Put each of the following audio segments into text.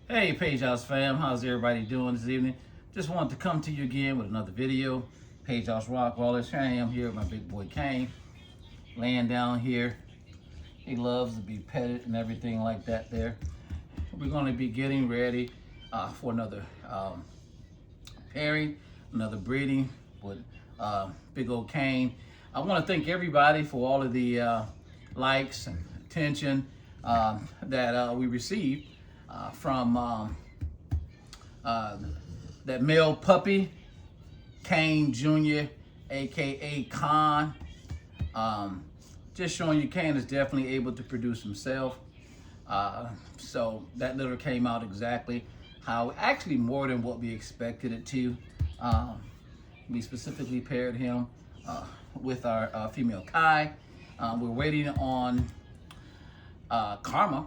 Hey Page House fam, how's everybody doing this evening? Just wanted to come to you again with another video. Page House Rock Rollers. Here I am here with my big boy Kane, laying down here. He loves to be petted and everything like that there. We're going to be getting ready for another pairing, another breeding with big old Kane. I want to thank everybody for all of the likes and attention that we received from that male puppy, Kane Jr., aka Khan. Just showing you Kane is definitely able to produce himself. So that litter came out exactly how, actually more than what we expected it to. We specifically paired him with our female Kai. We're waiting on Karma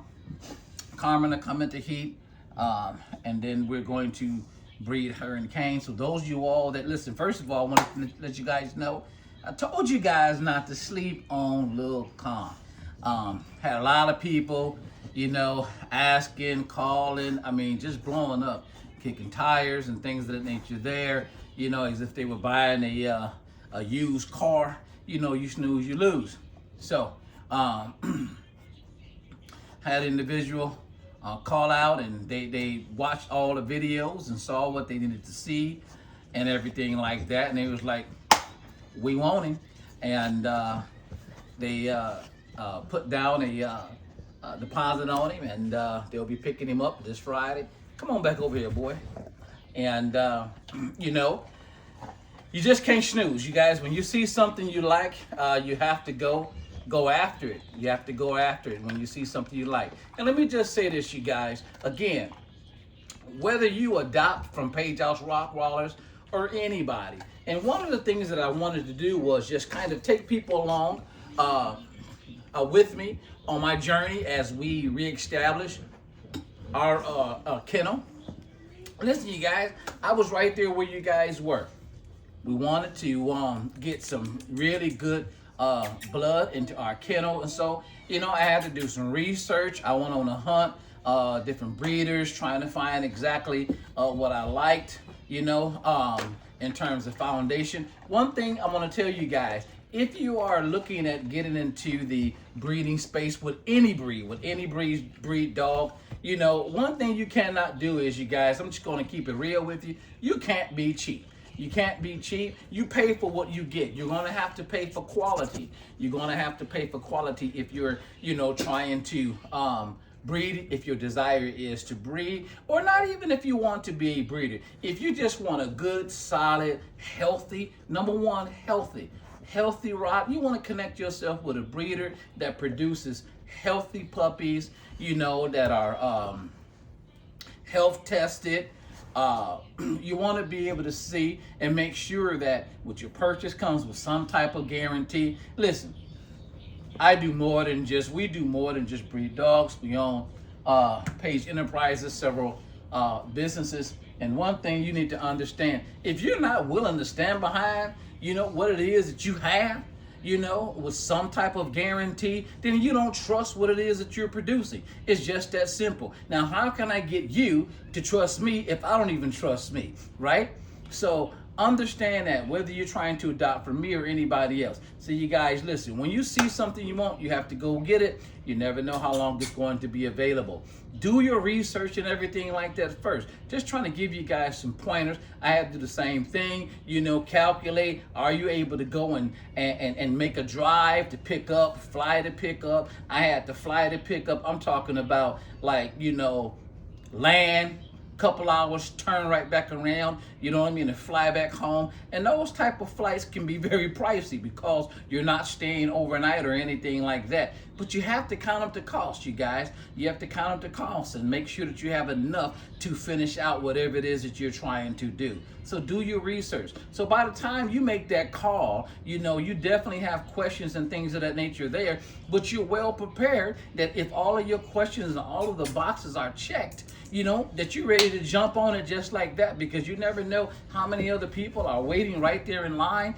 to come into heat, and then we're going to breed her and Kane. So those of you all that listen, first of all, I want to let you guys know, I told you guys not to sleep on Lil Khan. Had a lot of people, asking, calling, just blowing up, kicking tires and things of that nature there, as if they were buying a used car. You snooze, you lose. So, had an individual call out, and they watched all the videos and saw what they needed to see and everything like that, and they was like, we want him. And they put down a deposit on him, and they'll be picking him up this Friday. Come on back over here, boy. And you just can't snooze, you guys. When you see something you like, you have to go after it. You have to go after it when you see something you like. And let me just say this, you guys. Again, whether you adopt from Page House Rock Rollers or anybody, and one of the things that I wanted to do was just kind of take people along with me on my journey as we reestablish our kennel. Listen, you guys, I was right there where you guys were. We wanted to get some really good blood into our kennel, and so I had to do some research. I went on a hunt, different breeders, trying to find exactly what I liked, in terms of foundation. One thing I want to tell you guys: if you are looking at getting into the breeding space with any breed dog, one thing you cannot do is, you guys, I'm just going to keep it real with you. You can't be cheap. You can't be cheap. You pay for what you get. You're going to have to pay for quality. You're going to have to pay for quality if you're, trying to breed, if your desire is to breed, or not even if you want to be a breeder. If you just want a good, solid, healthy, number one, healthy rod, you want to connect yourself with a breeder that produces healthy puppies, that are health tested. You want to be able to see and make sure that what your purchase comes with some type of guarantee. Listen, we do more than just breed dogs. We own Page Enterprises, several businesses. And one thing you need to understand: if you're not willing to stand behind, what it is that you have, with some type of guarantee, then you don't trust what it is that you're producing. It's just that simple. Now, how can I get you to trust me if I don't even trust me, right? So understand that, whether you're trying to adopt from me or anybody else. So you guys, listen, when you see something you want, you have to go get it. You never know how long it's going to be available. Do your research and everything like that first. Just trying to give you guys some pointers. I had to do the same thing, calculate, are you able to go and make a drive to pick up, fly to pick up? I had to fly to pick up. I'm talking about land, couple hours, turn right back around, and fly back home. And those type of flights can be very pricey because you're not staying overnight or anything like that. But you have to count up the cost, you guys. You have to count up the cost and make sure that you have enough to finish out whatever it is that you're trying to do. So do your research. So by the time you make that call, you definitely have questions and things of that nature there, but you're well prepared that if all of your questions and all of the boxes are checked, that you're ready to jump on it just like that, because you never know how many other people are waiting right there in line,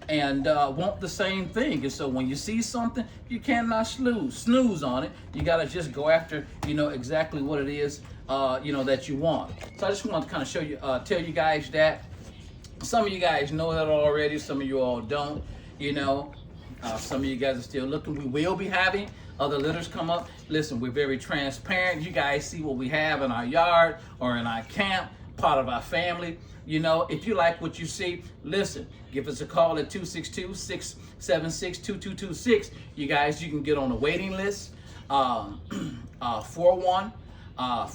and want the same thing. And so when you see something, you can't cannot snooze on it. You got to just go after, exactly what it is, that you want. So I just want to kind of show you, tell you guys that. Some of you guys know that already. Some of you all don't, some of you guys are still looking. We will be having other litters come up. Listen, we're very transparent. You guys see what we have in our yard or in our camp, part of our family. If you like what you see, listen, give us a call at 262-676-2226. You guys, you can get on the waiting list for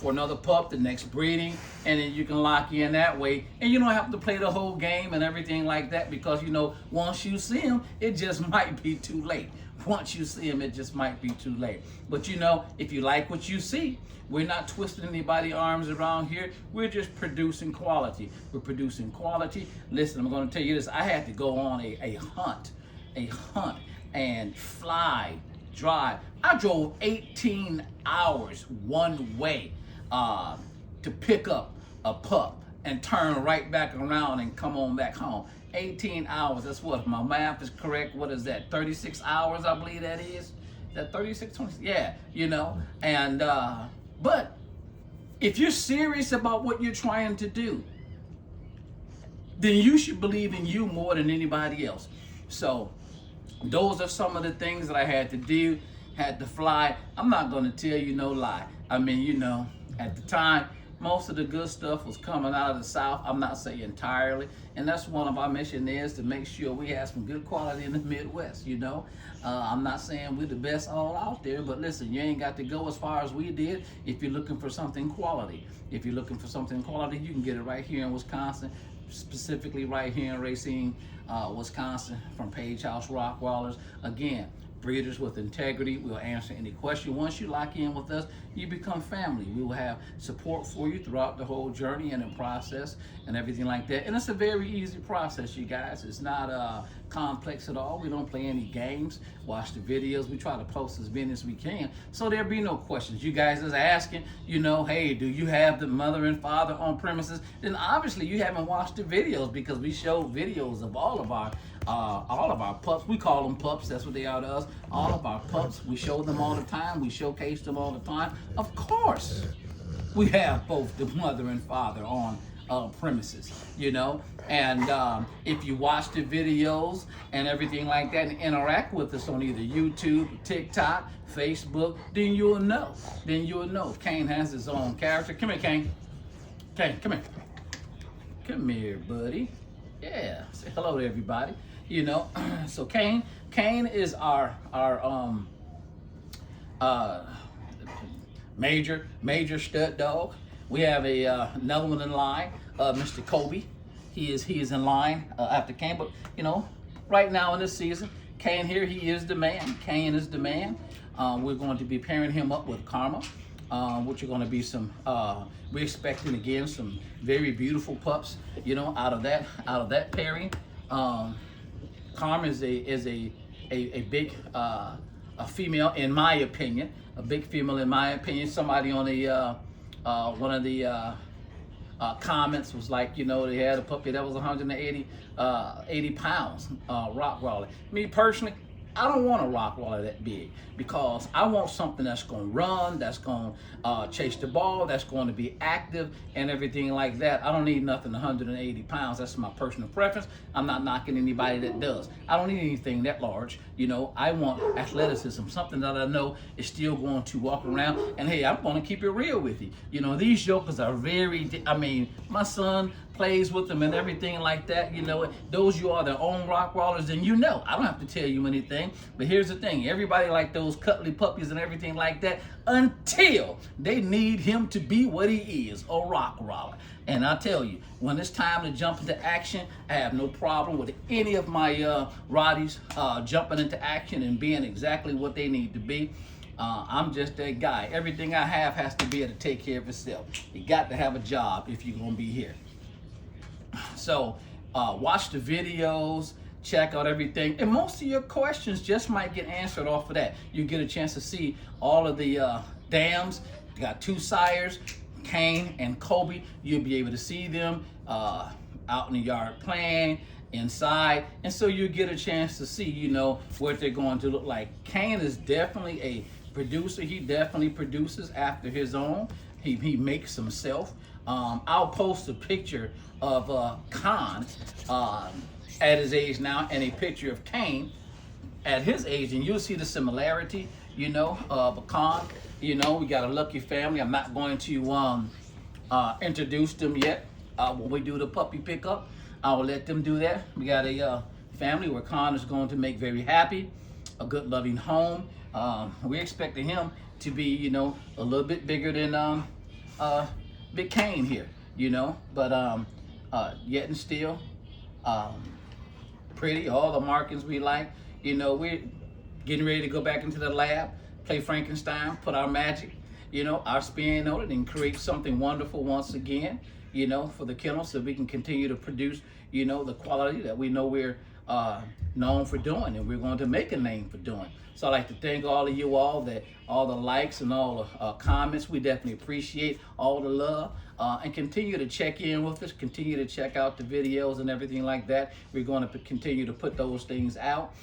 another pup, the next breeding, and then you can lock in that way, and you don't have to play the whole game and everything like that, because once you see them, it just might be too late. Once you see them, it just might be too late. But if you like what you see, we're not twisting anybody's arms around here. We're just producing quality. We're producing quality. Listen, I'm going to tell you this. I had to go on a hunt and fly, drive. I drove 18 hours one way to pick up a pup and turn right back around and come on back home. 18 hours, that's what, if my math is correct, what is that, 36 hours, I believe that is? Is that 36, 20? Yeah, and, but if you're serious about what you're trying to do, then you should believe in you more than anybody else. So those are some of the things that I had to do, had to fly. I'm not going to tell you no lie. I mean, at the time, most of the good stuff was coming out of the South. I'm not saying entirely. And that's one of our mission is to make sure we have some good quality in the Midwest, I'm not saying we're the best all out there, but listen, you ain't got to go as far as we did if you're looking for something quality. If you're looking for something quality, you can get it right here in Wisconsin, specifically right here in Racine, Wisconsin, from Page House Rockwallers. Again, breeders with integrity. We'll answer any question. Once you lock in with us, you become family. We will have support for you throughout the whole journey and the process and everything like that. And it's a very easy process, you guys. It's not complex at all. We don't play any games. Watch the videos. We try to post as many as we can, so there'll be no questions. You guys is asking, hey, do you have the mother and father on premises? Then obviously you haven't watched the videos, because we show videos of all of our pups. We call them pups. That's what they are to us. All of our pups. We show them all the time. We showcase them all the time. Of course, we have both the mother and father on premises, and if you watch the videos and everything like that and interact with us on either YouTube, TikTok, Facebook, then you'll know. Kane has his own character. Come here, Kane. Kane, come here. Come here, buddy. Yeah, say hello to everybody. So Kane is our major stud dog. We have another one in line, Mr. Kobe. He is in line after Kane, but right now in this season, Kane here, he is the man. Kane is the man. We're going to be pairing him up with Karma, which are going to be some. We're expecting again some very beautiful pups, out of that pairing. Karma is a big a female, in my opinion, a big female in my opinion. Somebody on the one of the comments was like, they had a puppy that was 180 pounds, Rottweiler. Me personally, I don't want a Rottweiler that big, because I want something that's going to run, that's going to chase the ball, that's going to be active and everything like that. I don't need nothing 180 pounds. That's my personal preference. I'm not knocking anybody that does. I don't need anything that large. I want athleticism, something that I know is still going to walk around. And hey, I'm going to keep it real with you. These jokers are my son plays with them and everything like that. Those you are their own Rottweilers, and I don't have to tell you anything. But here's the thing, everybody like those cuddly puppies and everything like that until they need him to be what he is, a Rottweiler. And I tell you, when it's time to jump into action, I have no problem with any of my Rotties jumping into action and being exactly what they need to be. I'm just that guy. Everything I have has to be able to take care of itself. You got to have a job if you're going to be here. So watch the videos, check out everything, and most of your questions just might get answered off of that. You get a chance to see all of the dams. You got 2 sires, Kane and Kobe. You'll be able to see them out in the yard playing inside, and so you get a chance to see, what they're going to look like. Kane is definitely a producer. He definitely produces after his own. He makes himself. I'll post a picture of Khan at his age now, and a picture of Kane at his age, and you'll see the similarity, of Khan. We got a lucky family. I'm not going to introduce them yet. When we do the puppy pickup, I will let them do that. We got a family where Khan is going to make very happy, a good loving home. We're expecting him to be, a little bit bigger than Big Kane here, but yet and still pretty, all the markings we like. We're getting ready to go back into the lab, play Frankenstein, put our magic, our spin on it, and create something wonderful once again, for the kennel, so we can continue to produce, the quality that we know we're known for doing, and we're going to make a name for doing. So I'd like to thank all of you all, all the likes and all the comments. We definitely appreciate all the love, and continue to check in with us, continue to check out the videos and everything like that. We're going to continue to put those things out,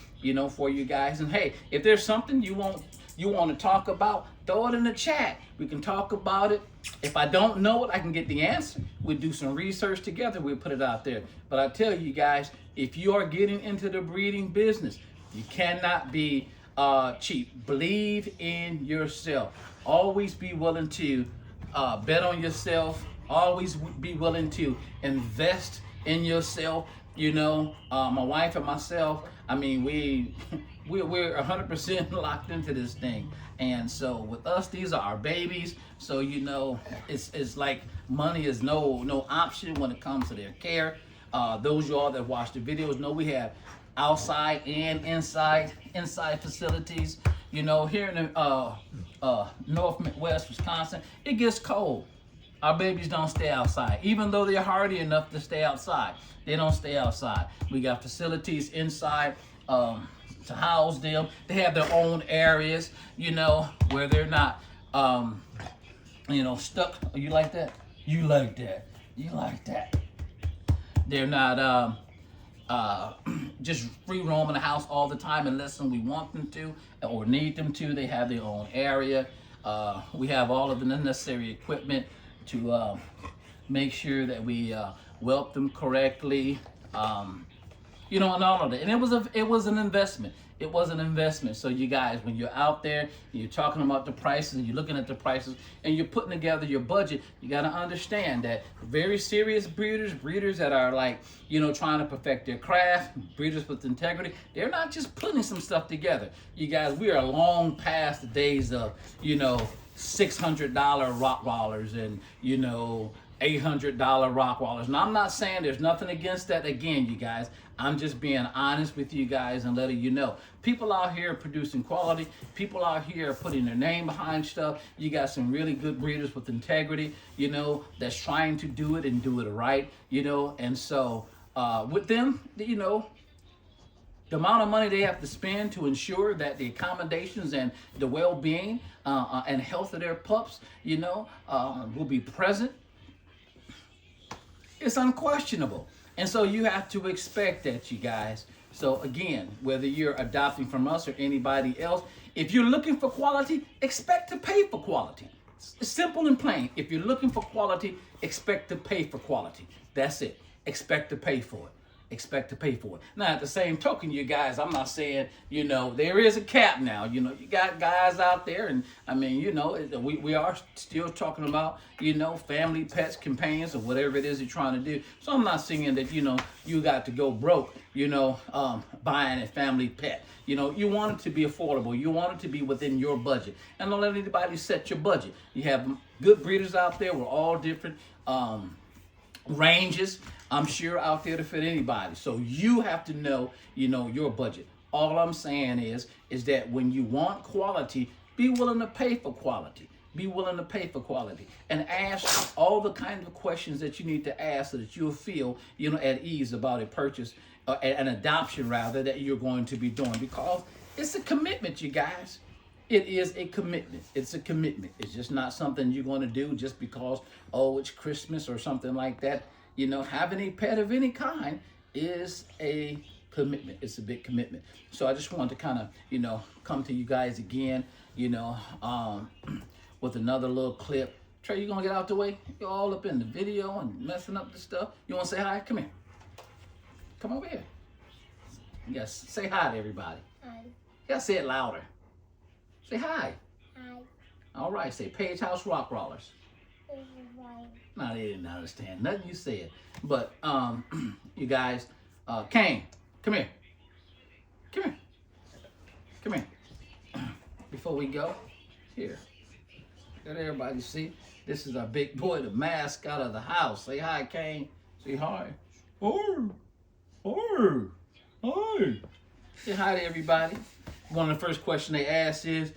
for you guys. And hey, if there's something you want to talk about, throw it in the chat. We can talk about it. If I don't know it, I can get the answer. We'll do some research together. We'll put it out there. But I tell you guys, if you are getting into the breeding business, you cannot be cheap. Believe in yourself. Always be willing to bet on yourself. Always be willing to invest in yourself. My wife and myself, I mean, we're 100% locked into this thing. And so with us, these are our babies. So, it's like money is no option when it comes to their care. Those of y'all that watch the videos know we have outside and inside facilities. Here in the Northwest Wisconsin, it gets cold. Our babies don't stay outside. Even though they're hardy enough to stay outside, they don't stay outside. We got facilities inside to house them. They have their own areas, where they're not, stuck. Oh, you like that? You like that? You like that? They're not just free roaming the house all the time unless we want them to or need them to. They have their own area. We have all of the necessary equipment to make sure that we whelp them correctly, and all of that. And it was an investment. It was an investment. So you guys, when you're out there, you're talking about the prices, and you're looking at the prices, and you're putting together your budget, you got to understand that very serious breeders that are like, trying to perfect their craft, breeders with integrity, they're not just putting some stuff together. You guys, we are long past the days of, $600 Rottweilers and, $800 Rottweilers. Now, I'm not saying there's nothing against that. Again, you guys, I'm just being honest with you guys and letting you know. People out here are producing quality. People out here are putting their name behind stuff. You got some really good breeders with integrity, that's trying to do it and do it right, And so with them, the amount of money they have to spend to ensure that the accommodations and the well-being and health of their pups, will be present, it's unquestionable. And so you have to expect that, you guys. So again, whether you're adopting from us or anybody else, if you're looking for quality, expect to pay for quality. It's simple and plain. If you're looking for quality, expect to pay for quality. That's it. Expect to pay for it. Expect to pay for it. Now, at the same token, you guys, I'm not saying, there is a cap now. You got guys out there, and I mean, we are still talking about, family, pets, companions, or whatever it is you're trying to do. So I'm not saying that, you got to go broke, buying a family pet. You want it to be affordable. You want it to be within your budget. And don't let anybody set your budget. You have good breeders out there with all different ranges, I'm sure, out there to fit anybody. So you have to know, your budget. All I'm saying is that when you want quality, be willing to pay for quality. Be willing to pay for quality, and ask all the kinds of questions that you need to ask so that you'll feel, at ease about a purchase, an adoption rather, that you're going to be doing, because it's a commitment, you guys. It is a commitment. It's a commitment. It's just not something you're going to do just because, it's Christmas or something like that. Having a pet of any kind is a commitment. It's a big commitment. So I just wanted to kind of, come to you guys again, with another little clip. Trey, you gonna get out the way? You're all up in the video and messing up the stuff. You wanna say hi? Come here. Come over here. Yes, say hi to everybody. Hi. Yeah, say it louder. Say hi. Hi. All right, say Page House Rock Rollers. Right. No, they didn't understand nothing you said. But you guys, Kane, come here. Come here. Come here. Before we go, here. Let everybody see. This is our big boy, the mascot of the house. Say hi, Kane. Say hi. Hi. Hi. Hi. Say hi to everybody. One of the first questions they ask is,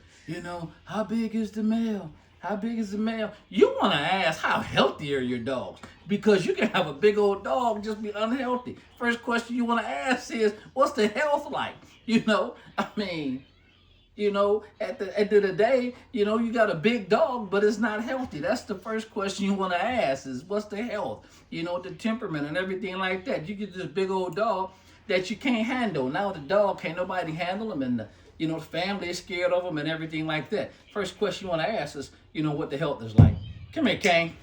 how big is the male? How big is the male? You want to ask, how healthy are your dogs? Because you can have a big old dog just be unhealthy. First question you want to ask is, what's the health like? At the end of the day, you got a big dog, but it's not healthy. That's the first question you want to ask is, what's the health? The temperament and everything like that. You get this big old dog that you can't handle. Now the dog, can't nobody handle him, and the family is scared of him and everything like that. First question you want to ask is, what the health is like. Come here, Kane.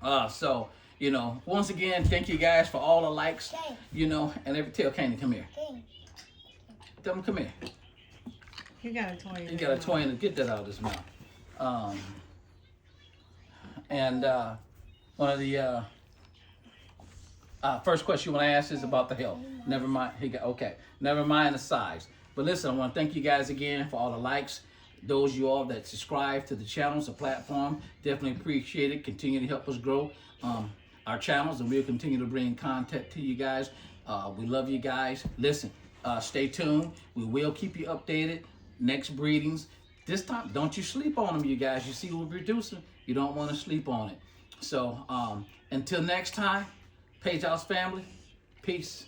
Once again, thank you guys for all the likes, and tell Kane to come here. Tell him come here. He got a toy. He got a toy and get that out of his mouth. One of the first question you want to ask is about the health. Never mind. Never mind the size. But listen, I want to thank you guys again for all the likes. Those of you all that subscribe to the channels, the platform, definitely appreciate it. Continue to help us grow our channels, and we'll continue to bring content to you guys. We love you guys. Listen, stay tuned. We will keep you updated. Next breedings. This time, don't you sleep on them, you guys. You see what we're producing. You don't want to sleep on it. So until next time, Page House family, peace.